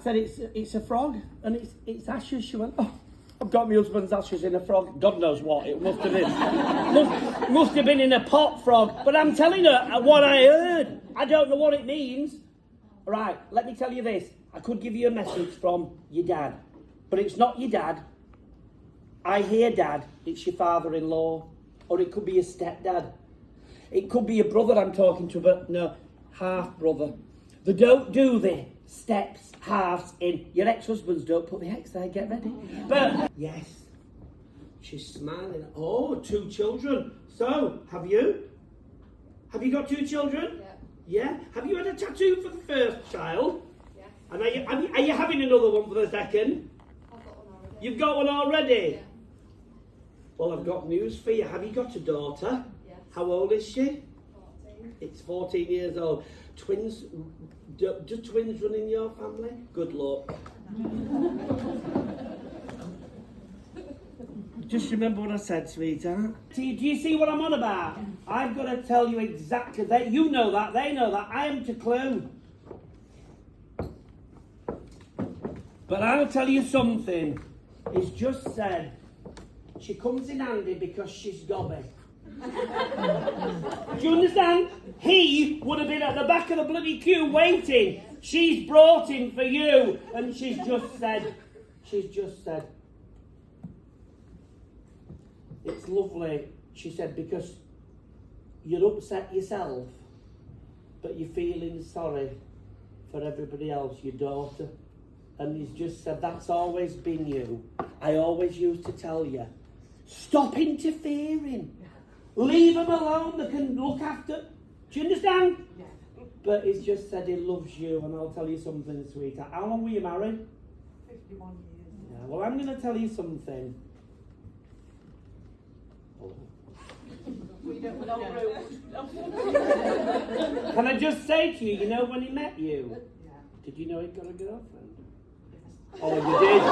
I said, it's a frog, and it's ashes. She went, oh, I've got my husband's ashes in a frog. God knows what, it must have been. must have been in a pot frog. But I'm telling her what I heard. I don't know what it means. Right, let me tell you this. I could give you a message from your dad, but it's not your dad. I hear dad, it's your father-in-law, or it could be your stepdad. It could be your brother I'm talking to, but no, half-brother. They don't do the steps, halves in. Your ex-husbands don't put the X there, get ready. But, yes, she's smiling. Oh, 2 children. So, have you? Have you got 2 children? Yeah. Yeah? Have you had a tattoo for the first child? Yeah. And are you having another one for the second? I've got one already. You've got one already? Yeah. Well, I've got news for you. Have you got a daughter? Yes. How old is she? 14. It's 14 years old. Twins, do twins run in your family? Good luck. Just remember what I said, sweetheart. Do you see what I'm on about? I've got to tell you exactly. You know that, they know that. I haven't a clue. But I'll tell you something. It's just said, she comes in handy because she's gobby. Do you understand? He would have been at the back of the bloody queue waiting. She's brought him for you. And she's just said, it's lovely, she said, because you're upset yourself, but you're feeling sorry for everybody else, your daughter. And he's just said, that's always been you. I always used to tell you, stop interfering. Leave them alone, they can look after. Do you understand? Yeah. But he's just said he loves you, and I'll tell you something, sweetheart. How long were you married? 51 years. Yeah, well, I'm going to tell you something. Oh. We don't know. Can I just say to you, you know when he met you? Yeah. Did you know he'd got a girlfriend? Yes. Oh, you did?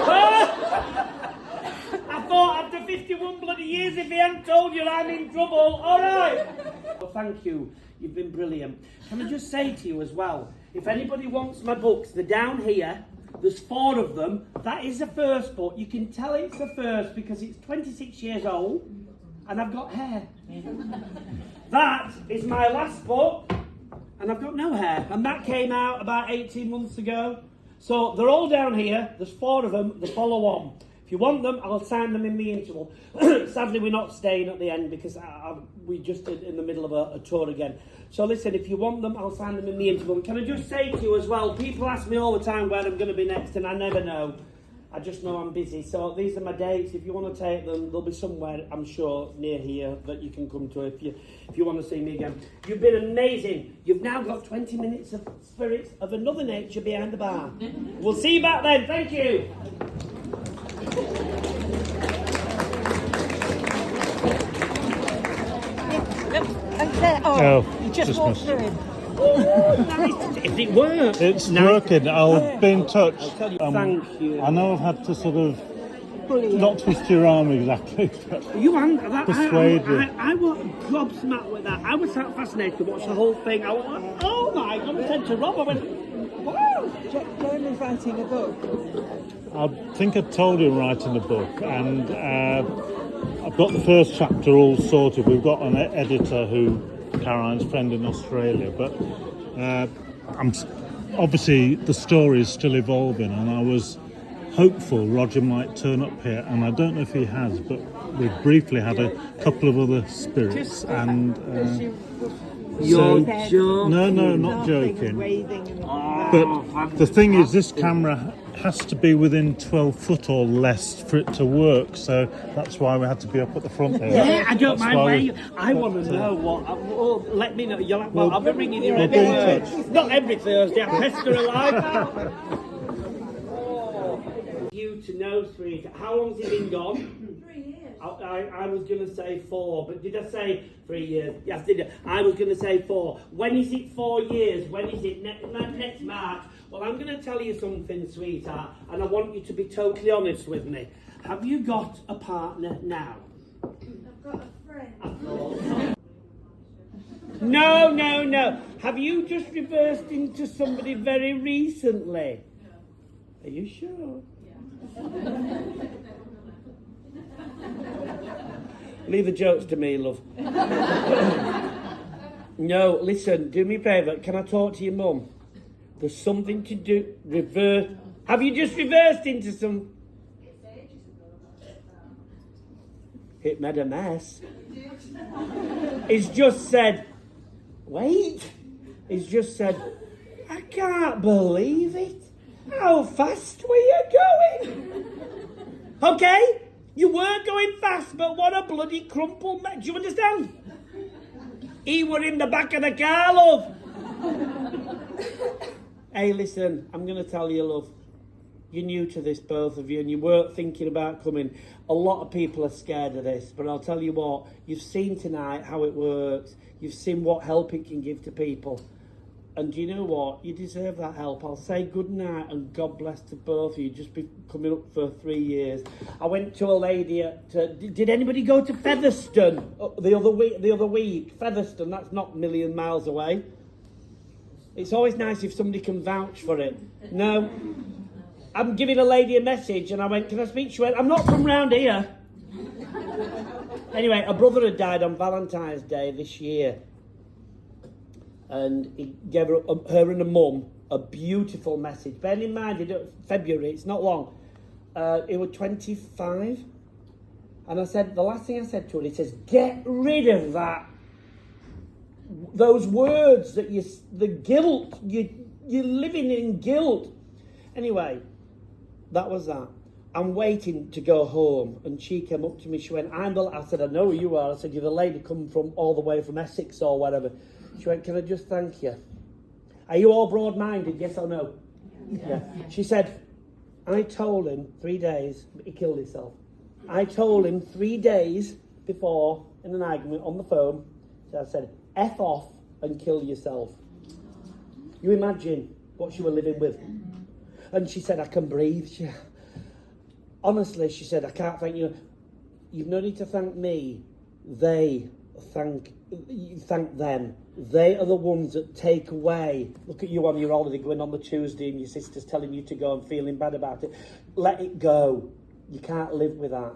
I thought after 51 bloody years, if he hadn't told you, I'm in trouble. All right. Well, thank you. You've been brilliant. Can I just say to you as well, if anybody wants my books, they're down here. There's 4 of them. That is the first book. You can tell it's the first because it's 26 years old and I've got hair. That is my last book and I've got no hair. And that came out about 18 months ago. So they're all down here. There's 4 of them. They follow on. If you want them, I'll sign them in the interval. Sadly, we're not staying at the end because we just in the middle of a tour again. So listen, if you want them, I'll sign them in the interval. And can I just say to you as well, people ask me all the time where I'm going to be next, and I never know. I just know I'm busy. So these are my dates. If you want to take them, they'll be somewhere, I'm sure, near here that you can come to if you want to see me again. You've been amazing. You've now got 20 minutes of spirits of another nature behind the bar. We'll see you back then. Thank you. You just walked through it. Oh, nice. If it works. It's nice. working. I'll be in touch. I'll tell you, thank you. I know I've had to sort of not twist your arm exactly, but You and that, persuade you. I was gobsmacked with that. I was so fascinated to watch the whole thing. I was like, oh my God, I said to Rob, I went, wow. Jeremy's writing a book. I think I told you I'm writing a book, and I've got the first chapter all sorted. We've got an editor Caroline's friend in Australia, but obviously the story is still evolving, and I was hopeful Roger might turn up here, and I don't know if he has, but we've briefly had a couple of other spirits, and You're so, joking. no, not joking. But the thing is, this camera has to be within 12 foot or less for it to work, so that's why we had to be up at the front there. Yeah, I don't That's mind why where we- you. I want to know what. Let me know. You'll have, well, I'll be ringing you we'll every be in touch. Not every Thursday. I pester alive. You to know, sweet. How long's he been gone? 3 years. I was going to say 4, but did I say 3 years? Yes, did I? I was going to say 4. When is it 4 years? When is it next March? Well, I'm going to tell you something, sweetheart, and I want you to be totally honest with me. Have you got a partner now? I've got a friend. No. Have you just reversed into somebody very recently? Are you sure? Leave the jokes to me, love. No, listen, do me a favour. Can I talk to your mum? There's something to do. Reverse. Have you just reversed into some? It made a mess. He's just said, wait. He's just said, I can't believe it. How fast were you going? Okay, you were going fast, but what a bloody crumple. Do you understand? He were in the back of the car, love. Hey, listen, I'm going to tell you, love. You're new to this, both of you, and you weren't thinking about coming. A lot of people are scared of this, but I'll tell you what, you've seen tonight how it works. You've seen what help it can give to people. And do you know what? You deserve that help. I'll say good night and God bless to both of you. Just be coming up for 3 years. I went to a lady at... did anybody go to Featherstone the other week? Featherstone, that's not a million miles away. It's always nice if somebody can vouch for it. No. I'm giving a lady a message and I went, can I speak? She went, I'm not from round here. Anyway, a brother had died on Valentine's Day this year. And he gave her and her mum a beautiful message. Bearing in mind, February, it's not long. He was 25. And I said, the last thing I said to her, he says, get rid of that. Those words that the guilt, you're living in guilt. Anyway, that was that. I'm waiting to go home. And she came up to me, she went, I said, I know who you are. I said, you're the lady come from all the way from Essex or whatever. She went, can I just thank you? Are you all broad-minded, yes or no? Yeah. She said, I told him 3 days, he killed himself. I told him 3 days before, in an argument on the phone, so I said, F off and kill yourself. You imagine what she was living with. And she said, I can breathe. Honestly, she said, I can't thank you. You've no need to thank me. Thank them. They are the ones that take away. Look at you on your holiday going on the Tuesday and your sister's telling you to go and feeling bad about it. Let it go. You can't live with that.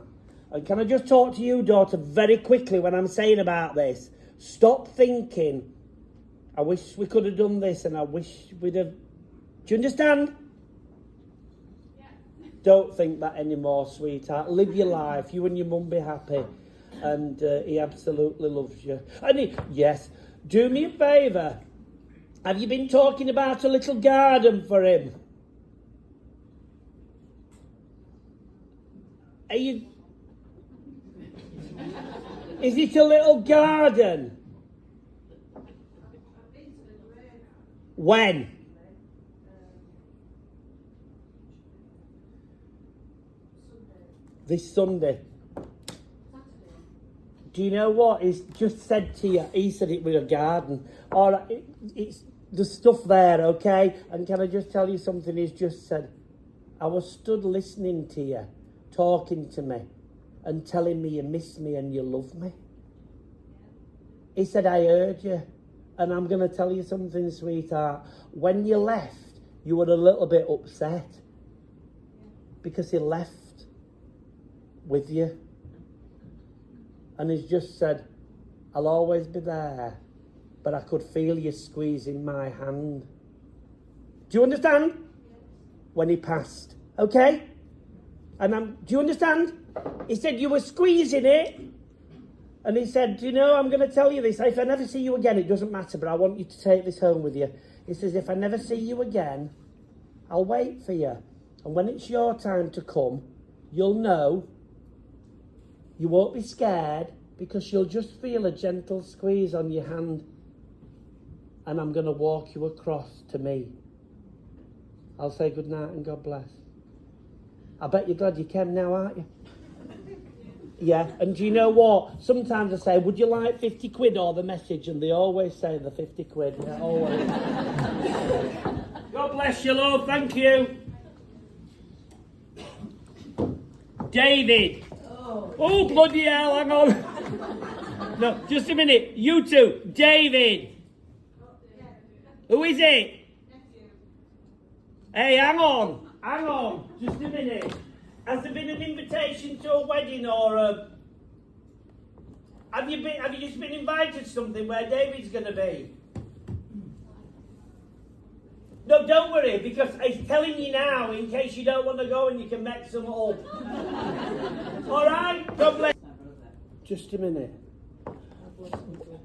And can I just talk to you, daughter, very quickly when I'm saying about this? Stop thinking, I wish we could have done this and I wish we'd have... Do you understand? Yeah. Don't think that anymore, sweetheart. Live your life. You and your mum be happy. And he absolutely loves you. And yes, do me a favour. Have you been talking about a little garden for him? Are you... Is it a little garden? When? This Sunday. Do you know what he's just said to you? He said it was a garden. All right, it's the stuff there, okay? And can I just tell you something he's just said? I was stood listening to you, talking to me, and telling me you miss me and you love me. He said, I heard you. And I'm going to tell you something, sweetheart. When you left, you were a little bit upset. Because he left with you. And he's just said, I'll always be there, but I could feel you squeezing my hand. Do you understand? When he passed, okay? And do you understand? He said you were squeezing it. And he said, do you know, I'm going to tell you this. If I never see you again, it doesn't matter, but I want you to take this home with you. He says, if I never see you again, I'll wait for you. And when it's your time to come, you'll know. You won't be scared because you'll just feel a gentle squeeze on your hand. And I'm going to walk you across to me. I'll say good night and God bless. I bet you're glad you came now, aren't you? Yeah, and do you know what? Sometimes I say, would you like 50 quid or the message? And they always say the 50 quid. Yeah, always. God bless you, Lord. Thank you. David. Oh, bloody hell, hang on. No, just a minute. You two. David. Who is it? Hey, hang on. Hang on, just a minute. Has there been an invitation to a wedding or a... Have you just been invited to something where David's going to be? No, don't worry, because I'm telling you now in case you don't want to go and you can make some up. Alright? God bless. Just a minute.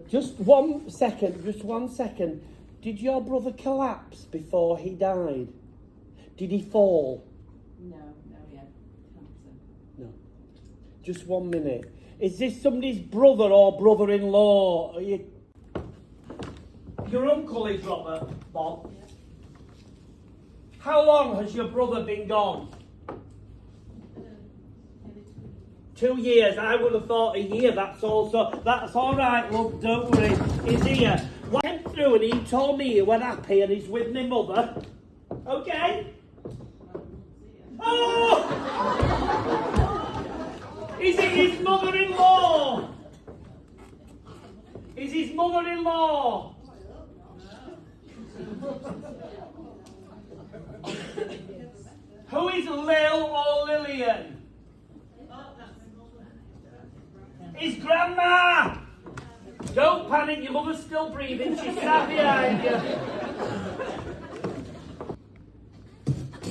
Just 1 second, just 1 second. Did your brother collapse before he died? Did he fall? No, yeah, 100%. No. Just 1 minute. Is this somebody's brother or brother-in-law? Your uncle is Robert, Bob. Yeah. How long has your brother been gone? Maybe 2 years. I would have thought a year, that's all. So that's all right, love, don't worry. He's here. Went through and he told me he went happy and he's with my mother. Okay? Oh! Is it his mother-in-law? Is his mother-in-law? Who is Lil or Lillian? His grandma! Don't panic, your mother's still breathing, she's sat behind you.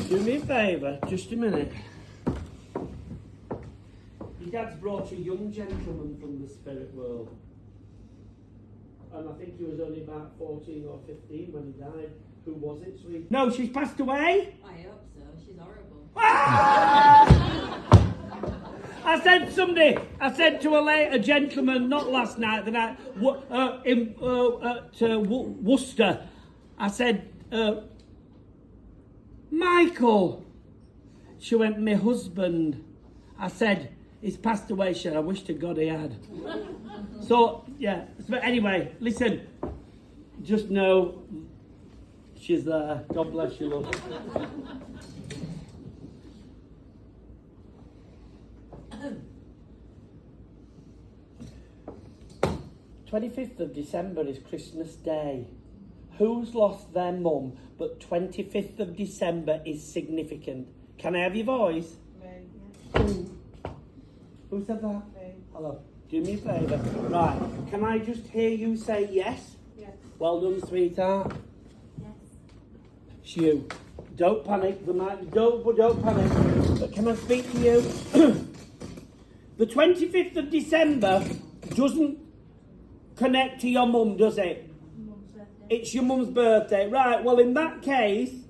Do me a favour, just a minute. Your dad's brought a young gentleman from the spirit world. And I think he was only about 14 or 15 when he died. Who was it, sweet? No, she's passed away? I hope so. She's horrible. I said to a gentleman, not last night, the night, at Worcester, I said, Michael. She went, my husband. I said, he's passed away, she said, I wish to God he had. So, yeah, but anyway, listen, just know she's there. God bless you, love. 25th of December is Christmas Day. Who's lost their mum, but 25th of December is significant? Can I have your voice? Who said that? Hello. Do me a favour. Right. Can I just hear you say yes? Yes. Well done, sweetheart. Yes. It's you. Don't panic. Don't panic. But can I speak to you? The 25th of December doesn't connect to your mum, does it? Mum's birthday. It's your mum's birthday. Right. Well, in that case,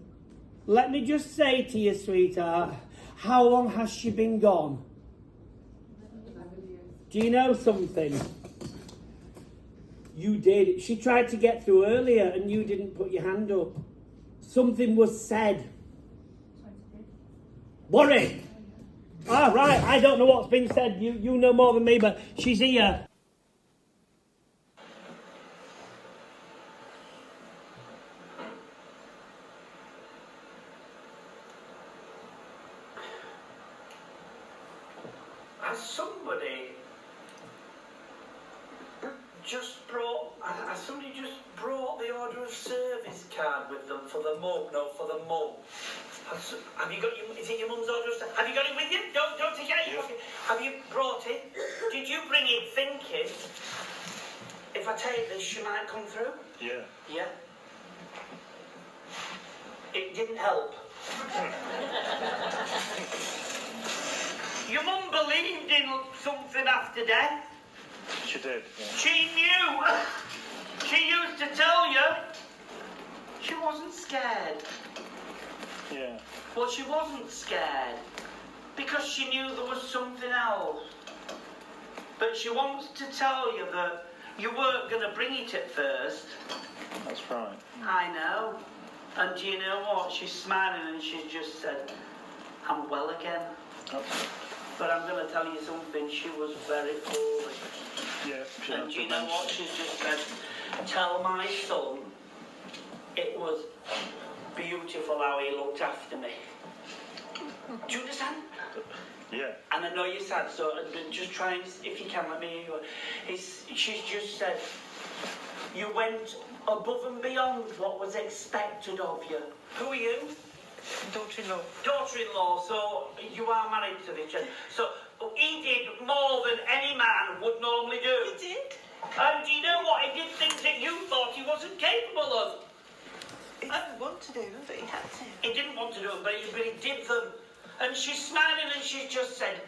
let me just say to you, sweetheart, how long has she been gone? 11 years. Do you know something? You did. She tried to get through earlier and you didn't put your hand up. Something was said. 25th. Worry! Ah, right, I don't know what's been said. You know more than me, but she's here. Has somebody just brought the order of service card with them for the mum? No, for the mum. Have you got is it your mum's order of service? Have you got it with you? Don't take it out. Yes. Okay. Have you brought it? Did you bring it thinking, if I take this, she might come through? Yeah. Yeah. It didn't help. Your mum believed in something after death. She did. Yeah. She knew. She used to tell you. She wasn't scared. Yeah. Well, she wasn't scared because she knew there was something else. But she wants to tell you that you weren't going to bring it at first. That's right. I know. And do you know what? She's smiling and she's just said, I'm well again. Okay. But I'm going to tell you something. She was very poorly. Yeah. She And had do you know what dementia. she's just said? Tell my son it was beautiful how he looked after me. Do you understand? Yeah. And I know you're sad, so just try and, if you can, let me hear you. She's just said, you went above and beyond what was expected of you. Who are you? Daughter-in-law. Daughter-in-law, so you are married to Richard. So he did more than any man would normally do. He did. And do you know what? He did things that you thought he wasn't capable of. He didn't want to do them, but he had to. He didn't want to do them, but he did them. And she's smiling and she's just said,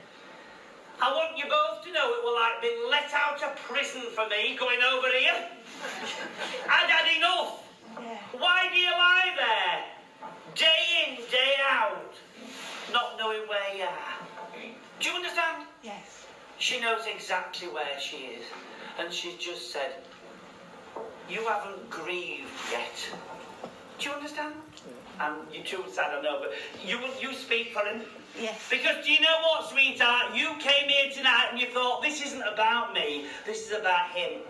I want you both to know it will like being let out of prison for me going over here. I'd had enough. Yeah. Why do you lie there? Day in, day out, not knowing where you are. Do you understand? Yes. She knows exactly where she is. And she's just said, you haven't grieved yet. Do you understand? You're too sad, I know, but you speak for him. Yes. Because do you know what, sweetheart? You came here tonight and you thought, this isn't about me, this is about him.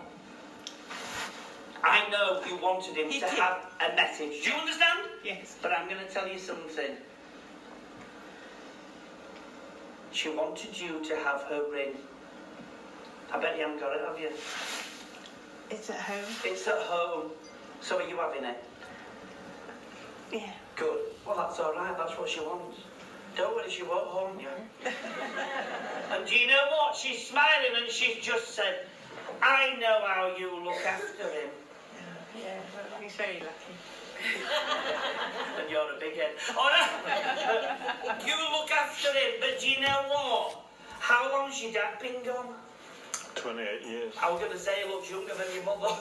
I know you wanted him to have a message. Do you understand? Yes. But I'm going to tell you something. She wanted you to have her ring. I bet you haven't got it, have you? It's at home. It's at home. So are you having it? Yeah. Good. Well, that's all right. That's what she wants. Don't worry, she won't harm you. And do you know what? She's smiling and she's just said, I know how you look after him. Yeah, well, he's very lucky. And you're a big head. All right. You look after him, but do you know what? How long's your dad been gone? 28 years. I was going to say he looks younger than your mother.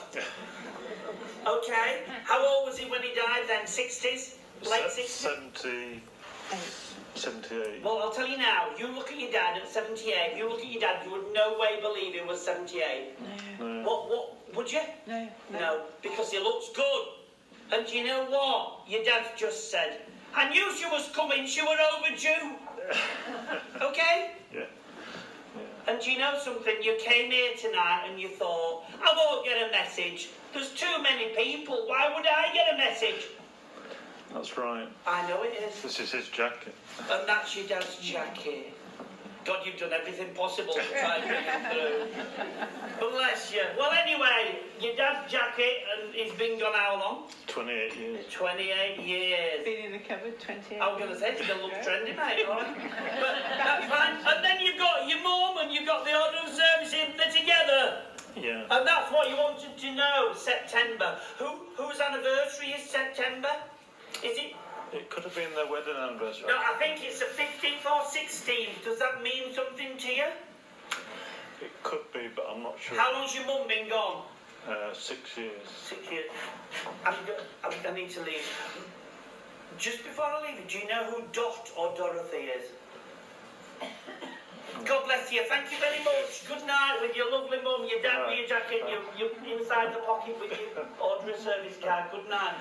Okay. How old was he when he died then? 60s? Late 60s? 78. Well, I'll tell you now, you look at your dad at 78, you look at your dad, you would no way believe he was 78. No. What, would you? No. No, because he looks good. And do you know what? Your dad just said, I knew she was coming, she were overdue. Okay? Yeah. And do you know something? You came here tonight and you thought, I won't get a message. There's too many people. Why would I get a message? That's right. I know it is. This is his jacket. And that's your dad's jacket. God, you've done everything possible to try and bring him through. Bless you. Well, anyway, your dad's jacket, and he's been gone how long? 28 years. 28 years. Been in the cupboard 28 I was going to say, it's going to look trendy, mate, all right? But that's fine. And then you've got your mum and you've got the order of services, they're together. Yeah. And that's what you wanted to know, September. Whose anniversary is September? Is it? It could have been their wedding anniversary. No, I think it's the 15th or 16th. Does that mean something to you? It could be, but I'm not sure. How long's your mum been gone? 6 years. 6 years. I need to leave. Just before I leave, do you know who Dot or Dorothy is? God bless you. Thank you very much. Good night with your lovely mum, your dad with your jacket, you inside the pocket with your order of service card. Good night.